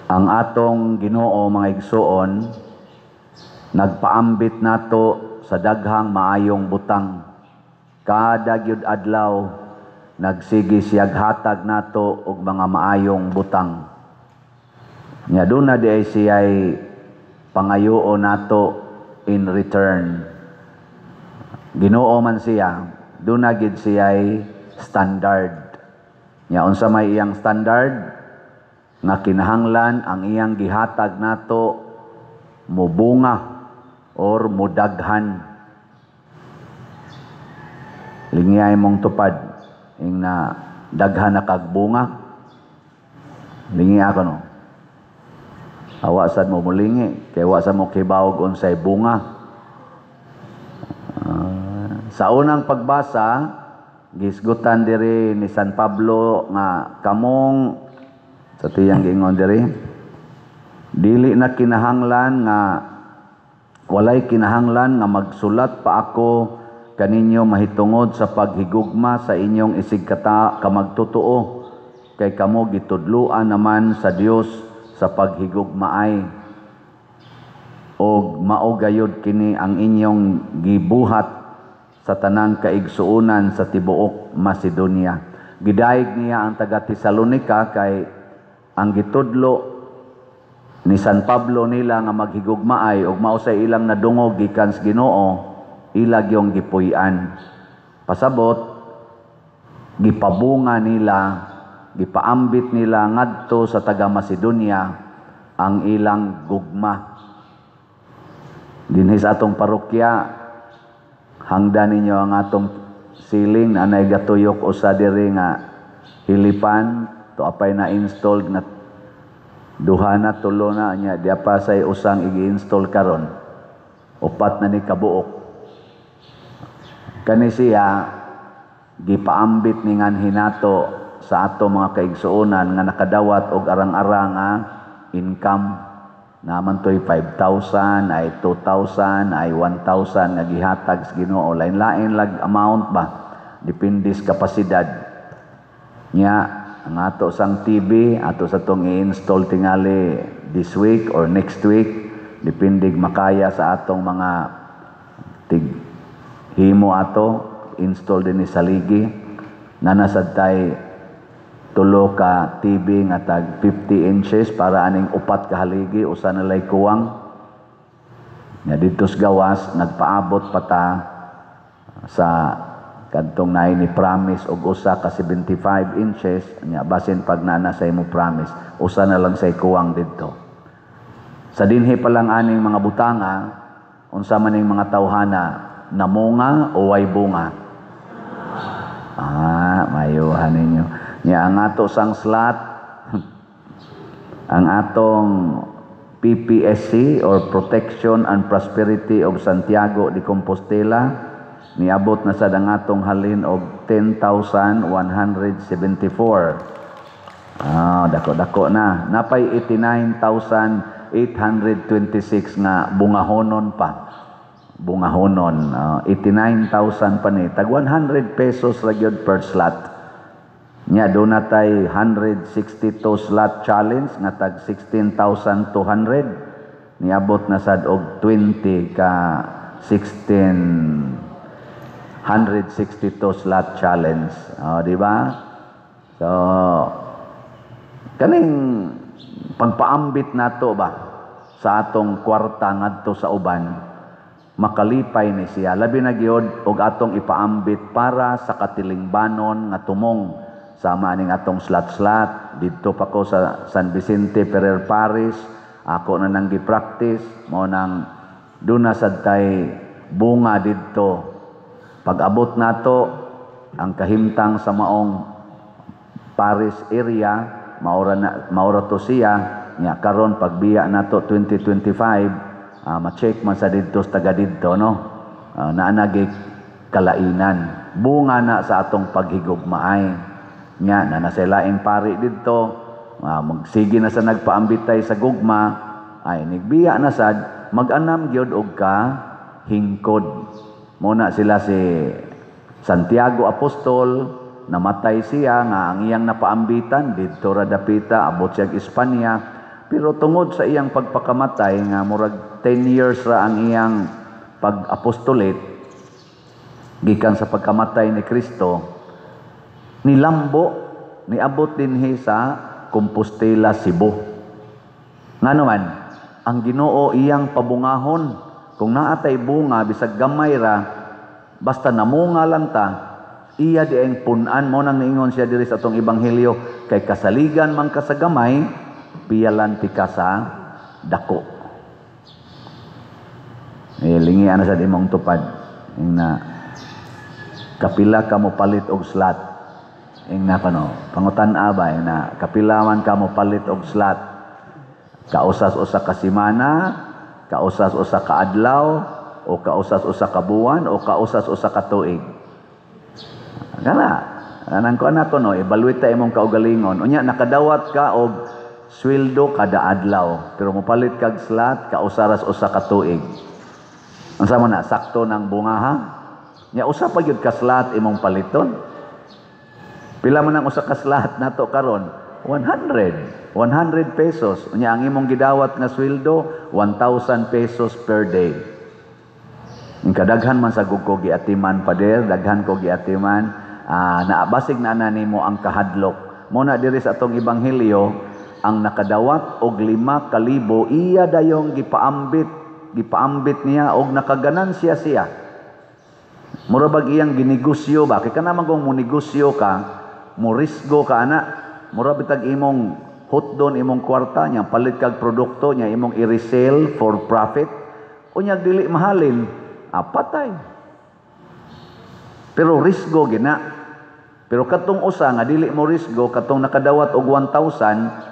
Ang atong Ginoo mga igsoon, nagpaambit nato sa daghang maayong butang. Kada gyud adlaw nagsigi siyag hatag nato og mga maayong butang. Nya duna di ay siya'y pangayoo nato in return. Ginoo man siya, duna gid siya'y standard. Nya unsa may iyang standard? Nga kinahanglan ang iyang gihatag nato mubunga or mudaghan. Lingiyay mong tupad ing na daghan na kag bunga. Lingi ako no. Awasan mo mulingi kay wa sa mo kibawog unsay bunga. Sa unang pagbasa gisgutan diri ni San Pablo nga kamong sa tiyang giingon diri, dili na kinahanglan nga walay kinahanglan nga magsulat pa ako kaninyo mahitungod sa paghigugma sa inyong isigkata kamagtotoo kay kamo gitudluan naman sa Dios sa paghigugmaay og mao gayud kini ang inyong gibuhat sa tanang kaigsuonan sa tibuok Macedonia. Gidayeg niya ang taga Tesalonica kay ang gitudlo ni San Pablo nila nga maghigugmaay ug mao sa ilang nadungog gikan sa Ginoo, ilag yung gipuy-an. Pasabot gipabunga nila, gipaambit nila ngadto sa taga Macedonia ang ilang gugma. Dinhi sa atong parokya hangdan ninyo ang atong siling na anay gatuyok usa diri nga hilipan to apay na installed na duha na tulo na nya di pa say usang igi-install karon, upat na ni kabuok. Kani siya gipaambit ni nganhi nato sa ato mga kaigsuonan nga nakadawat og arang-arang nga income. Naman to'y 5,000 ay 2,000 ay 1,000 nga gihatag sa Ginoo. Lain-lain lag amount ba, depende sa kapasidad nya. Ang ato sang TV, ato sa itong i-install tingali this week or next week, depende makaya sa atong mga himo ato, install din ni saligi. Nanasad tay tulo ka TV nga tag 50 inches para aning upat ka haligi, usa na lay kuwang. Nga dito sa gawas, nagpaabot pa ta sa kadtong nay ni promise og usa ka 75 inches nya basin pag nana sa imo promise usa na lang say kuwang didto. Sa dinhi pa lang aning mga butanga unsa man ning mga tawhana, namunga o way bunga? Mayuhan ninyo nya ang ato sang slot ang atong PPSC or Protection and Prosperity of Santiago de Compostela niabot na sa dangatong halin og 10,174. Dako-dako na. Napay 89,826 nga bungahonon pa. Bungahonon. 89,000 pa ni. Tag 100 pesos ra gyud per slot. Nya do na tay 162 slot challenge nga tag 16,200. Niabot na sad og 20 ka 162 slot challenge. Di ba? So, kaning pagpaambit nato ba sa atong kwarta ngadto sa uban, makalipay ni siya. Labi na gyud og atong ipaambit para sa katilingbanon nga tumong sama ning atong slot-slot. Didto pa ko sa San Vicente Ferrer Parish, ako na nang gi-practice mo nang duna sad tay bunga didto. Pag-abot nato ang kahimtang sa maong Paris area, maura to siya nya karon pagbiya nato 2025, ma-check man sa didto sa taga didto no. Naanagi kalainan. Bunga na sa atong paghigugmaay. Nya na naselaing pari didto, magsige na sa nagpaambitay sa gugma, ay nigbiya na sad mag-anam gyud og ka hingkod. Muna sila si Santiago Apostol, namatay siya nga ang iyang napaambitan didto ra dapita abot siya Espanya, Pero tungod sa iyang pagpakamatay nga murag 10 years ra ang iyang pag-apostolate gikan sa pagkamatay ni Kristo, nilambo, niabot dinhi sa Compostela, Cebu. Nga naman, ang Ginoo iyang pabungahon, kung naatay bunga, bisag gamay ra, basta namunga lang ta, iya di ang punan mo nang niingon siya diri sa atong ebanghelyo, kay kasaligan man ka sa gamay, piyalan ti ka sa dako. Lingian na sa imong tupad, na kapila ka mo palit og slot. Na pangutan-a ba, na kapilaman ka mo palit og slot. Kausas-usa ka semana, kausas-usa ka adlaw, o kausas-usa ka buwan, o kausas-usa ka tuig. Kanang ko na to, evaluate imong kaugalingon. Unya, nakadawat ka og sweldo kada adlaw, pero mo palit kag slot, kausaras-usa ka tuig. Ang sama na, sakto ng bunga ha? Nya, usa pa yun ka slot imong paliton. Pila man ang usa ka slot nato karon? 100 pesos. Nya, ang imong gidawat nga sweldo, 1,000 pesos per day. Yung kadaghan man sa gugko giatiman pader, daghan ko giatiman, naabasig na nimo ang kahadlok. Muna diri sa atong ebanghelyo, ang nakadawat og 5,000 iya dayong gipaambit niya og nakaganansya siya. Murabag iyang ginegosyo ba? Kaya ka naman kung munegosyo ka, murisgo ka ana, murabitag imong hotdon imong kwarta niya, palit kag produkto niya, imong i-resell for profit, unyag dili mahalin, patay. Pero risgo gina. Pero katong usa nga dili mo risgo, katong nakadawat og 1,000,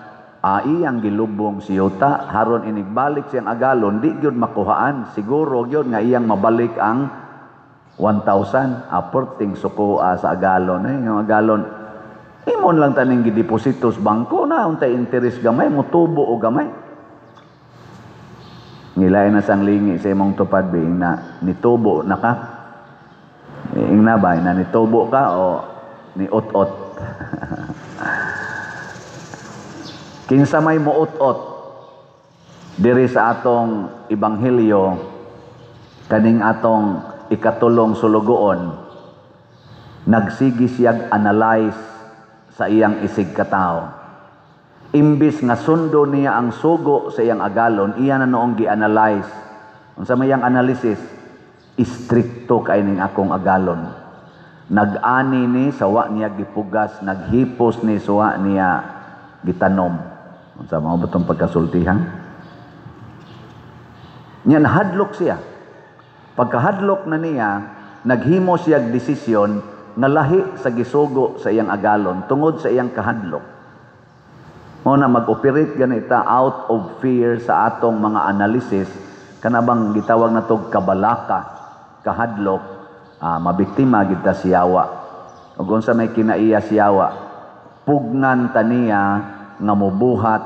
iyang gilubong siyota, haron inigbalik siyang agalon, di gyud makuhaan. Siguro gyud nga iyang mabalik ang 1,000, aporting suko sa agalon. Yung agalon, imon lang taning gidepositos bangko na, untay interest gamay, mutubo o gamay. Ngilay na sang lingi sa imong tupad, na nitubo na ka. Na ba, na nitubo ka o ni ot-ot. Kinsa may muot-ot diri sa atong ebanghelyo, kaning atong ikatulong sulugoon, nagsigi siyag analyze sa iyang isig katao. Imbis nga sundo niya ang sugo sa iyang agalon, iya na noong gi-analyze. Unsa may iyang analysis? Istrikto kay ning akong agalon. Nag-ani ni sawa niya gipugas, naghipos ni sawa niya gitanom. Unsa mao butong pagkasultihan? Nya nahadlok siya. Pagkahadlok na niya, naghimo siya desisyon nga lahi sa gisugo sa iyang agalon tungod sa iyang kahadlok. Muna mag-operate ganita out of fear sa atong mga analysis, kanabang gitawag na tog kabalaka, kahadlok, mabiktima kita siyawa. Ug unsa may kinaiya siyawa, pugnan taniya nga mubuhat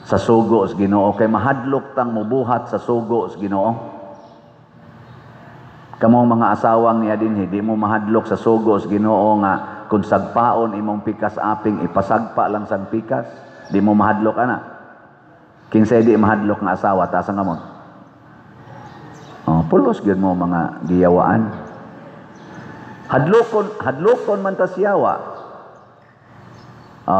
sa sugo sa Ginoo, kay mahadlok tang mubuhat sa sugo sa Ginoo. Kamong mga asawang niya din, hindi mo mahadlok sa sugo sa Ginoo nga kung sagpaon imong pikas aping ipasagpa lang sang pikas, di mo mahadlok ana. Kinsay di mahadlok nga asawa, taas ang amon. Pulos gyud mo mga giyawaan. Hadlokon man ta siyawa.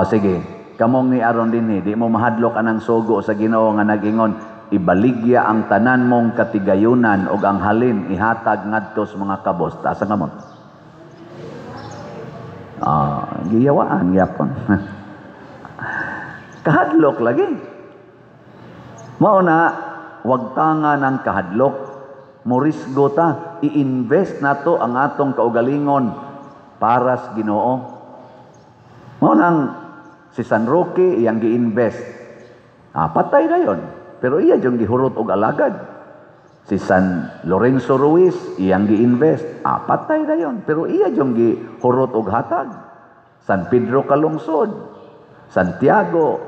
Sige, kamong ni aron din, di mo mahadlok anang sugo sa Ginoo nga nag-ingon, ibaligya ang tanan mong katigayunan o ang halin ihatag ngadto sa mga kabos. Taas ang amon. Giyawaan, yapon. Kahadlok lagi. Mao na, wag tanga ng kahadlok. Murisgo ta, i-invest nato ang atong kaugalingon para sa Ginoo. Mao nang si San Roque iyang gi-invest. Patay na yon. Pero iya yung gihurot og alagad. Si San Lorenzo Ruiz, iyang gi-invest. Patay na yun. Pero iya yung gihurot og hatag. San Pedro Calungsod, Santiago,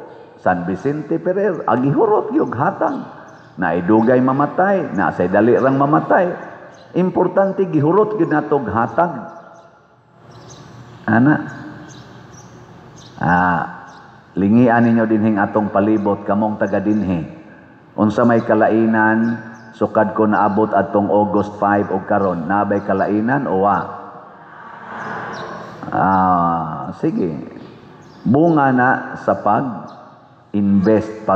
San Vicente Ferrer, ang gihurot yung hatag. Na idugay mamatay, na say dali rang mamatay. Importante gihurot gyud nato og hatag. lingian ninyo dinhing atong palibot kamong taga dinhi. Unsa may kalainan sukad ko naabot atong August 5 og karon, nabay kalainan o wa? Sige. Bunga na sa pag-invest,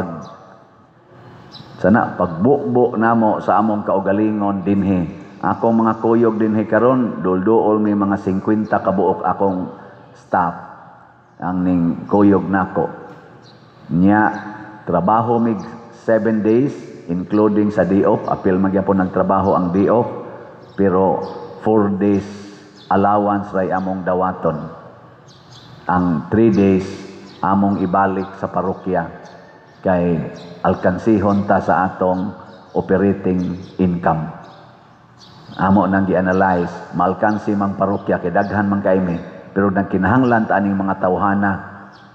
pagbukbo namo sa among kaugalingon dinhi. Akong mga kuyog dinhi karon, dulduol may mga 50 kabuok akong staff ang ning kuyog nako. Nya trabaho mig 7 days including sa day off, apil magyapon nagtrabaho ang day off, pero 4 days allowance ray among dawaton. Ang 3 days among ibalik sa parokya kay alkansihon ta sa atong operating income. Amo nang gi-analyze, maalkansi mang parokya kay daghan man kay mi, pero nang kinahanglan ta aning mga tawhana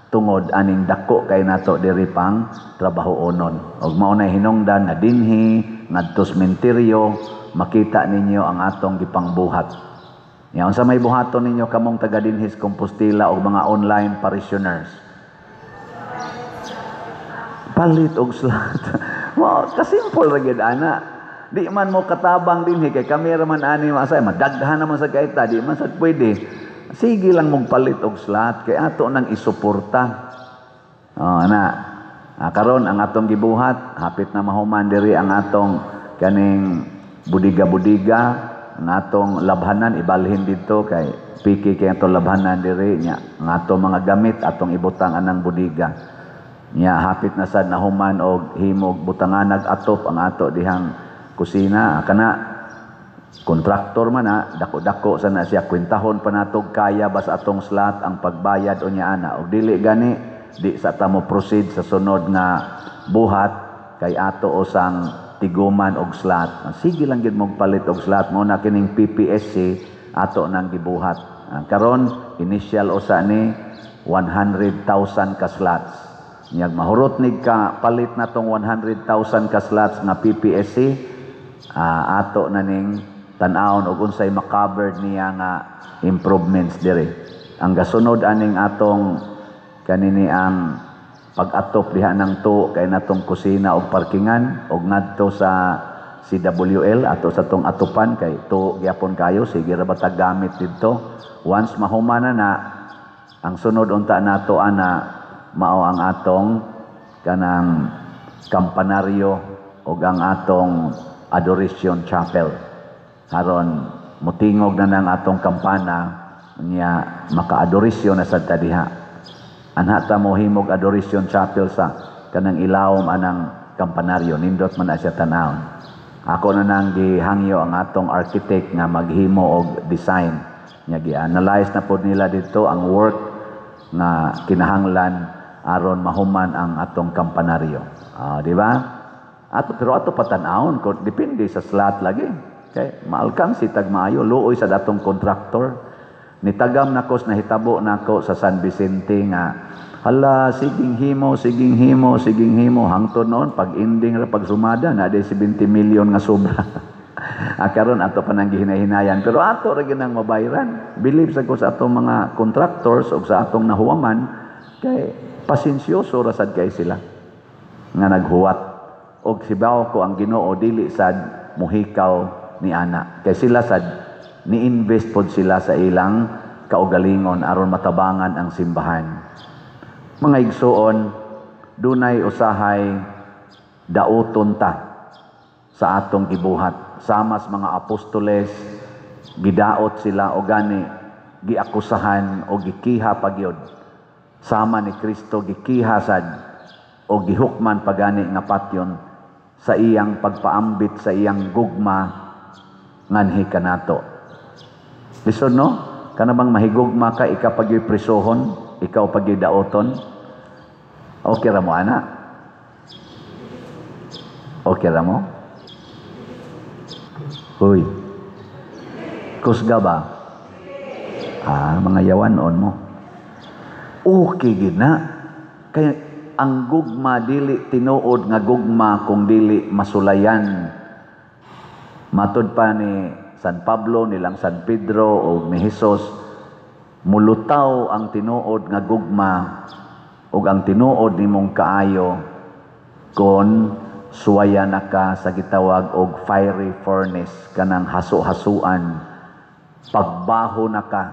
tungod aning dako kay nato diri pang trabaho-onon. Og mao nay hinungdan na dinhi ngadto sementeryo makita ninyo ang atong gipangbuhat. Nya unsa may buhaton ninyo kamong taga dinhi sa Compostela og mga online parishioners? Palit og slot. Wow, kasimple ra gyud ana. Di man mo katabang dinhi kay kamera man ani masay madaghan naman sa kaita, di man sad pwede. Sige lang mong palit og slot kay ato nang isuporta. Karon ang atong gibuhat, hapit na mahuman diri ang atong kaning budiga-budiga, ang atong labhanan ibalhin dito kay piki kay atong labhanan diri nya. Ang atong mga gamit atong ibutang anang budiga. Nya hapit na sad nahuman og himog butangan nag-atop ang ato dihang kusina. Kana kontraktor man dako-dako sana siya kwintahon pa natog kaya bas atong slot ang pagbayad unya ana og dili gani di sa ta mo proceed sa sunod nga buhat kay ato usang tiguman og slot. Sige lang gid mo palit og slot mo na kining PPSC ato nang gibuhat. Karon initial usa ni 100,000 ka slots. Nyag mahurot nig ka palit na tong 100,000 ka slots nga PPSC, ato na ning tan-awon og unsay makaber niya nga improvements diri. Ang gasunod aning atong kanini ang pag-atop diha ng to kay natong kusina og parkingan og ngadto sa CWL ato sa tong atupan kay to gyapon kayo, sige ra batag gamit didto. Once mahumana na ang sunod unta nato ana mao ang atong kanang kampanaryo ug ang atong Adoration Chapel. Aron mutingog na ng atong kampana niya maka-adorasyon na sad ta diha. Anha ta mo himog Adoration Chapel sa kanang ilawom anang kampanaryo, nindot man na siya tanawon. Ako na nang gihangyo ang atong architect nga maghimo og design. Nya gi-analyze na pod nila dito ang work nga kinahanglan aron mahuman ang atong kampanaryo. Di ba? Pero ato patanawon ko depende sa slot lagi. Kay maalkansi tag maayo luoy sa datong kontraktor. Nitagam nako na hitabo nako sa San Vicente nga hala siging himo hangtod noon pag ending ra pag sumada na day 70 million nga sobra. Karon ato pa nang gihinay-hinayan pero ato ra gyud nang mabayaran. Believe sa ko sa atong mga contractors ug sa atong nahuwaman kay pasensyoso ra sad kay sila nga naghuwat. Og sibaw ko ang Ginoo dili sad muhikaw ni ana kay sila sad ni-invest pod sila sa ilang kaugalingon aron matabangan ang simbahan. Mga igsuon, dunay usahay dauton ta sa atong gibuhat. Samas mga apostoles, gidaot sila o gani giakusahan o gikiha pagyod. Sama ni Kristo gikiha sad o gihukman pagani nga patyon sa iyang pagpaambit sa iyang gugma nganhi kanato. Listen no? Kanabang mahigugma ka ikaw pagyoy prisohon, ikaw pagyoy daoton. Okay ra mo ana? Okay ra mo? Hoy. Kusga ba? Mga yawanon mo. Okay gid na. Kaya ang gugma dili tinuod nga gugma kung dili masulayan. Matud pa ni San Pablo, nilang San Pedro o ni Jesus, mulutaw ang tinuod nga gugma ug ang tinuod nimong kaayo kon suwaya na ka sa gitawag og fiery furnace kanang haso-hasuan, pagbaho na ka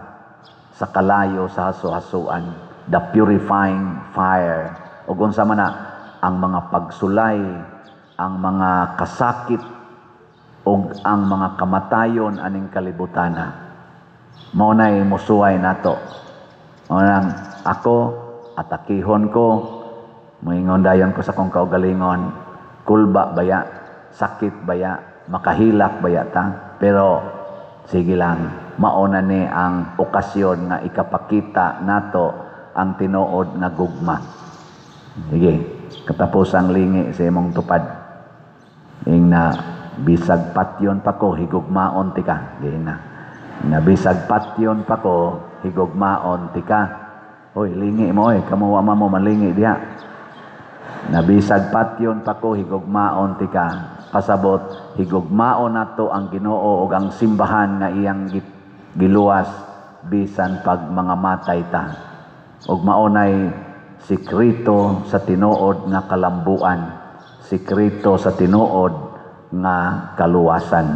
sa kalayo sa haso-hasuan, the purifying fire. Ug unsa man na ang mga pagsulay, ang mga kasakit ug ang mga kamatayon aning kalibutana. Mao nay mosuway nato. Mao nang ako atakihon ko, moingon dayon ko sa kong kaugalingon, kulba baya, sakit baya, makahilak baya ta, pero sige lang, mauna ni ang okasyon nga ikapakita nato ang tinuod nga gugma. Sige, katapos ang lingi sa imong tupad. Ing na bisag patyon pa ko, higugmaon ti ka. Di na. Nabisag patyon pa ko, higugmaon ti ka. Hoy, lingi mo kamuwa mo malingi diha. Nabisag patyon pa ko, higugmaon ti ka. Pasabot, higugmaon nato ang Ginoo ug ang simbahan nga iyang giluwas bisan pag mga matay ta. Ug maunay sikreto sa tinuod nga kalambuan, sikreto sa tinuod nga kaluwasan.